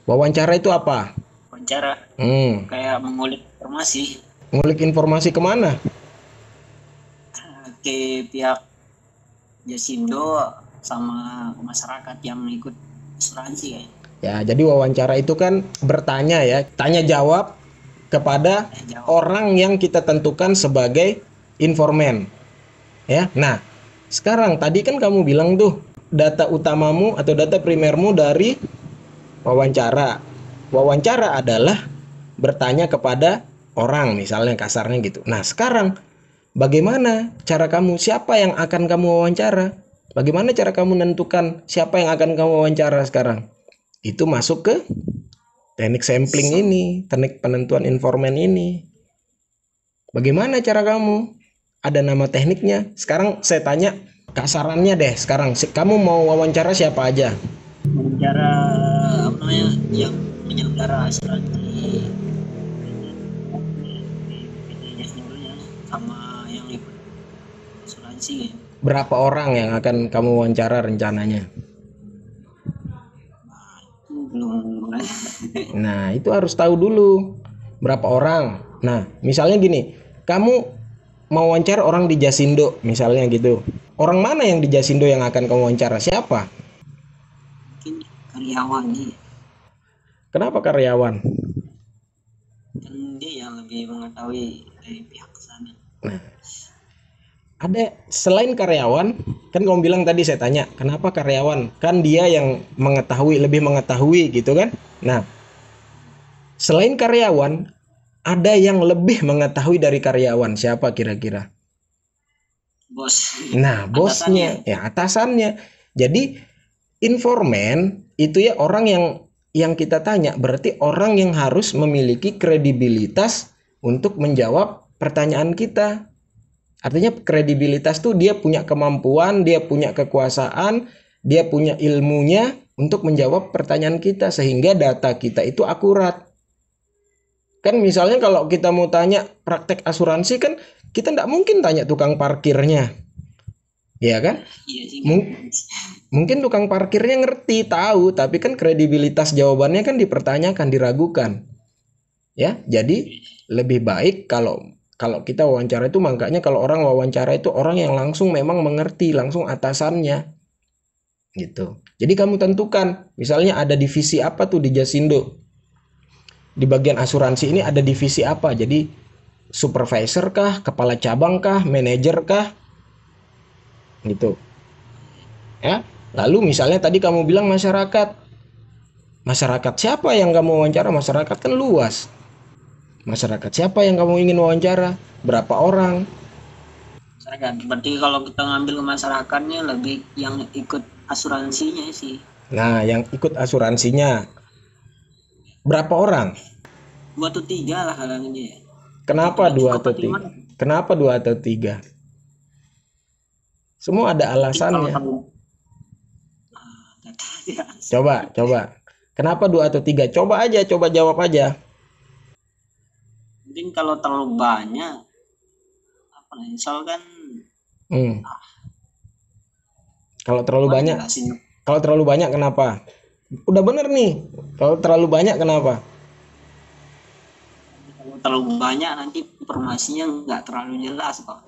Wawancara itu apa? Wawancara Hmm, kayak mengulik informasi ngulik informasi kemana? ke pihak Jasindo sama masyarakat yang ikut asuransi kayak. Ya, jadi wawancara itu kan bertanya ya, tanya jawab kepada Jawab. orang yang kita tentukan sebagai informan. Ya, nah sekarang tadi kan kamu bilang tuh data utamamu atau data primermu dari wawancara. Wawancara adalah bertanya kepada orang, misalnya kasarnya gitu. Nah, sekarang bagaimana cara kamu, siapa yang akan kamu wawancara? Bagaimana cara kamu menentukan siapa yang akan kamu wawancara sekarang? Itu masuk ke teknik sampling Sam- ini, teknik penentuan informan ini. Bagaimana cara kamu? Ada nama tekniknya. Sekarang saya tanya kasarannya deh. Sekarang kamu mau wawancara siapa aja? Wawancara apa namanya yang menyelenggara asuransi PT Jasindonya sama yang ikut asuransi kayak. Berapa orang yang akan kamu wawancara rencananya? Nah, itu belum. Nah, itu harus tahu dulu berapa orang. Nah, misalnya gini, kamu mau wawancara orang di Jasindo, misalnya gitu. Orang mana yang di Jasindo yang akan kamu wawancara? Siapa? Mungkin karyawan nih, Kenapa karyawan? kan dia yang lebih mengetahui dari pihak sana. Nah, ada selain karyawan, kan kamu bilang tadi saya tanya, kenapa karyawan? Kan dia yang mengetahui, lebih mengetahui gitu kan? Nah, selain karyawan, ada yang lebih mengetahui dari karyawan. Siapa kira-kira? Bos. Nah, Atasannya. bosnya, ya atasannya. Jadi informan itu ya orang yang kita tanya berarti orang yang harus memiliki kredibilitas untuk menjawab pertanyaan kita. Artinya kredibilitas tuh dia punya kemampuan, dia punya kekuasaan, dia punya ilmunya untuk menjawab pertanyaan kita sehingga data kita itu akurat. Kan misalnya kalau kita mau tanya praktek asuransi kan kita tidak mungkin tanya tukang parkirnya, ya kan? Iya sih nggak Mung- mungkin. Mungkin tukang parkirnya ngerti, tahu, tapi kan kredibilitas jawabannya kan dipertanyakan, diragukan. Ya, jadi lebih baik kalau kalau kita wawancara itu makanya kalau orang wawancara itu orang yang langsung memang mengerti, langsung atasannya gitu. Jadi kamu tentukan, misalnya ada divisi apa tuh di Jasindo. Di bagian asuransi ini ada divisi apa? Jadi supervisor kah, kepala cabang kah, manajer kah gitu. Ya. Lalu misalnya tadi kamu bilang masyarakat. Masyarakat siapa yang kamu wawancara? Masyarakat kan luas. Masyarakat siapa yang kamu ingin wawancara? Berapa orang? Masyarakat. Berarti kalau kita ngambil ke masyarakatnya lebih yang ikut asuransinya sih. Nah, yang ikut asuransinya berapa orang? Dua atau tiga lah kalau ini. Satu Kenapa udah dua cukup atau atau tiga? gimana? Kenapa dua atau tiga? Semua ada Mungkin kalau alasannya. terlalu nggak tahu ya. Coba, coba. Kenapa dua atau tiga? Coba aja, coba jawab aja. Mungkin kalau terlalu banyak apa nih? Misal kan Hmm. Kalau terlalu gimana banyak, jelasin? kalau terlalu banyak kenapa? Udah bener nih. Kalau terlalu banyak kenapa? Kalau terlalu banyak nanti informasinya nggak terlalu jelas kok.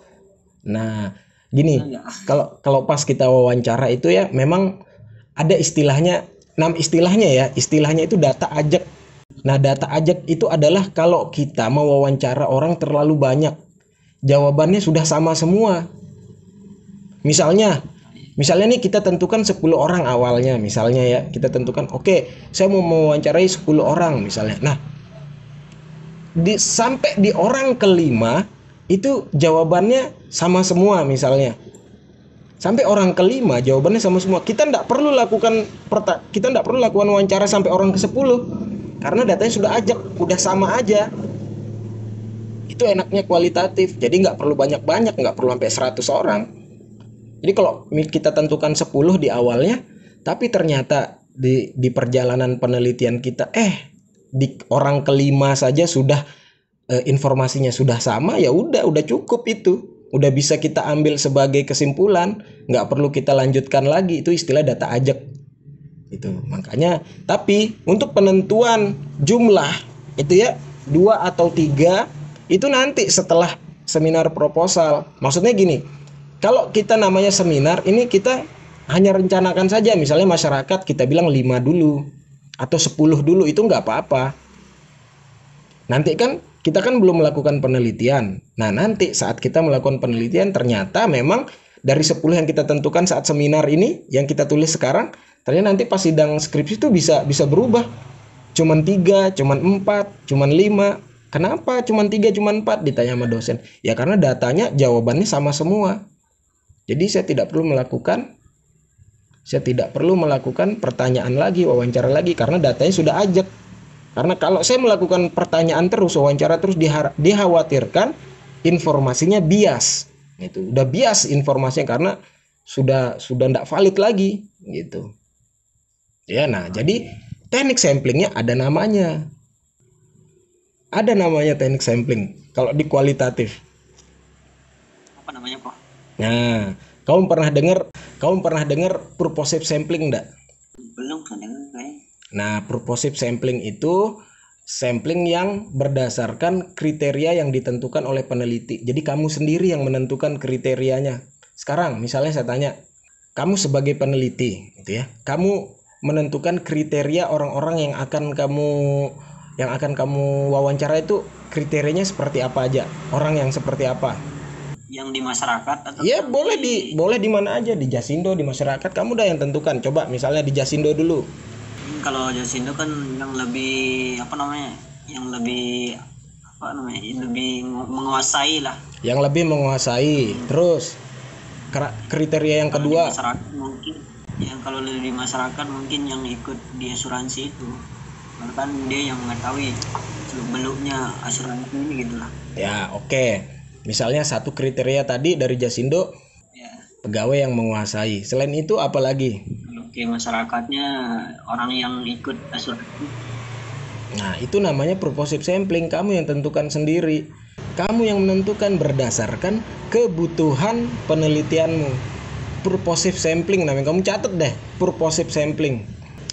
Nah, Benar gini, nggak? kalau kalau pas kita wawancara itu ya memang ada istilahnya, istilahnya ya, istilahnya itu data ajak. Nah, data ajak itu adalah kalau kita mau wawancara orang terlalu banyak, jawabannya sudah sama semua. Misalnya, misalnya nih kita tentukan 10 orang awalnya, misalnya ya, kita tentukan, oke, saya mau mewawancarai 10 orang misalnya. Nah, sampai di orang kelima itu jawabannya sama semua misalnya. Sampai orang kelima jawabannya sama semua. Kita tidak perlu lakukan wawancara sampai orang ke-10 karena datanya sudah ajak, udah sama aja. Itu enaknya kualitatif. Jadi nggak perlu banyak-banyak, nggak perlu sampai 100 orang. Jadi kalau kita tentukan 10 di awalnya, tapi ternyata di perjalanan penelitian kita di orang kelima saja sudah informasinya sudah sama, ya udah cukup itu. Udah bisa kita ambil sebagai kesimpulan, nggak perlu kita lanjutkan lagi. Itu istilah data ajak. Itu makanya, tapi untuk penentuan jumlah itu ya 2 atau 3 itu nanti setelah seminar proposal. Maksudnya gini, kalau kita namanya seminar ini kita hanya rencanakan saja, misalnya masyarakat kita bilang 5 dulu atau 10 dulu, itu nggak apa-apa. Nanti kan kita kan belum melakukan penelitian. Nah, nanti saat kita melakukan penelitian ternyata memang dari 10 yang kita tentukan saat seminar ini yang kita tulis sekarang, ternyata nanti pas sidang skripsi itu bisa berubah. Cuman 3, cuman 4, cuman 5. Kenapa cuman 3, cuman 4? Ditanya sama dosen. Ya karena datanya jawabannya sama semua. Jadi saya tidak perlu melakukan pertanyaan lagi, wawancara lagi, karena datanya sudah ajak. Karena kalau saya melakukan pertanyaan terus, wawancara terus, dikhawatirkan informasinya bias. Itu udah bias informasinya karena sudah tidak valid lagi gitu. Ya, nah jadi teknik samplingnya ada namanya. Ada namanya teknik sampling kalau di kualitatif. Apa namanya kok? Nah, kamu pernah dengar purposive sampling enggak? Belum pernah kayaknya. Nah, purposive sampling itu sampling yang berdasarkan kriteria yang ditentukan oleh peneliti. Jadi kamu sendiri yang menentukan kriterianya. Sekarang misalnya saya tanya, kamu sebagai peneliti gitu ya, kamu menentukan kriteria orang-orang yang akan kamu wawancara itu kriterianya seperti apa aja, orang yang seperti apa. Yang di masyarakat atau Ya boleh di mana aja, di Jasindo, di masyarakat, kamu udah yang tentukan. Coba misalnya di Jasindo dulu. Kalau Jasindo kan yang lebih lebih menguasai lah. Yang lebih menguasai. Terus kriteria yang Kalau kedua. di masyarakat mungkin yang kalau di masyarakat mungkin yang ikut di asuransi itu, kan dia yang mengetahui beluknya asuransi ini gitulah. Ya oke. Misalnya satu kriteria tadi dari Jasindo, Ya. pegawai yang menguasai. Selain itu apa lagi? Oke, masyarakatnya orang yang ikut asuransi. Nah, itu namanya purposive sampling. Kamu yang tentukan sendiri. Kamu yang menentukan berdasarkan kebutuhan penelitianmu. Purposive sampling namanya. Kamu catat deh, purposive sampling.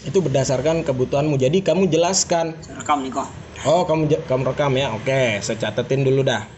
Itu berdasarkan kebutuhanmu. Jadi kamu jelaskan. Saya rekam nih kok. Oh, kamu rekam ya. Oke, saya catetin dulu dah.